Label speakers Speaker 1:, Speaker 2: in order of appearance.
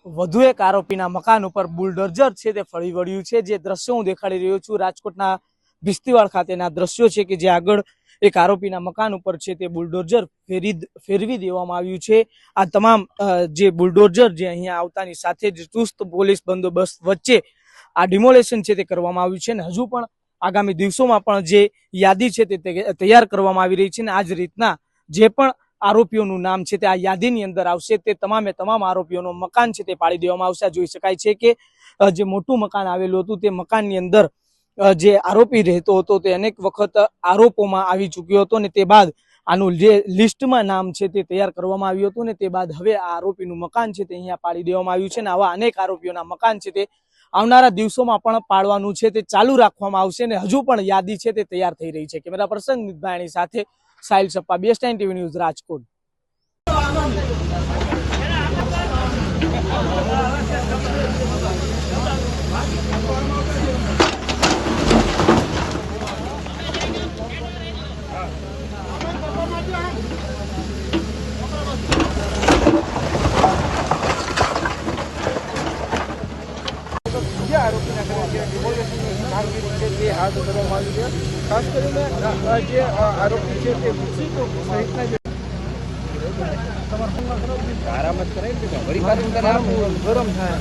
Speaker 1: વધુ એક આરોપીના મકાન ઉપર બુલડોઝર છે તે ફરી વળ્યું છે। જે દ્રશ્યો હું દેખાડી રહ્યો છું રાજકોટના ભીસ્તીવાડ ખાતેના દ્રશ્યો છે કે જે આગળ એક આરોપીના મકાન ઉપર છે તે બુલડોઝર ફેરવી દેવામાં આવ્યું છે। આ તમામ જે બુલડોઝર જે અહીંયા આવતાની સાથે જ ચુસ્ત પોલીસ બંદોબસ્ત વચ્ચે આ ડિમોલેશન છે તે કરવામાં આવ્યું છે અને હજુ પણ આગામી દિવસોમાં પણ જે યાદી છે તે તૈયાર કરવામાં આવી રહી છે અને આ જ રીતના જે પણ આરોપીઓનું નામ છે તે આ યાદીની અંદર આવશે તે તમામે તમામ આરોપીઓનું મકાન છે તે પાડી દેવામાં આવશે। જોઈ શકાય છે કે જે મોટું મકાન આવેલું હતું તે મકાનની અંદર જે આરોપી રહેતો હતો તે અનેક વખત આરોપોમાં આવી ચૂક્યો હતો અને તે બાદ આનું જે લિસ્ટમાં નામ છે તે તૈયાર કરવામાં આવ્યું હતું ને તે બાદ હવે આ આરોપીનું મકાન છે તે અહીંયા પાડી દેવામાં આવ્યું છે અને આવા અનેક આરોપીઓના મકાન છે તે આવનારા દિવસોમાં પણ પાડવાનું છે તે ચાલુ રાખવામાં આવશે અને હજુ પણ યાદી છે તે તૈયાર થઈ રહી છે। કેમેરા પર્સન મિતભાઈની સાથે Sahil Sappa, BS Time TV news, Rajkot.
Speaker 2: હાથ ધરવામાં આવ્યું છે। ખાસ કરીને જે આરોપી છે તે સહિતના આરામ જ કરાવી ગરમ થાય।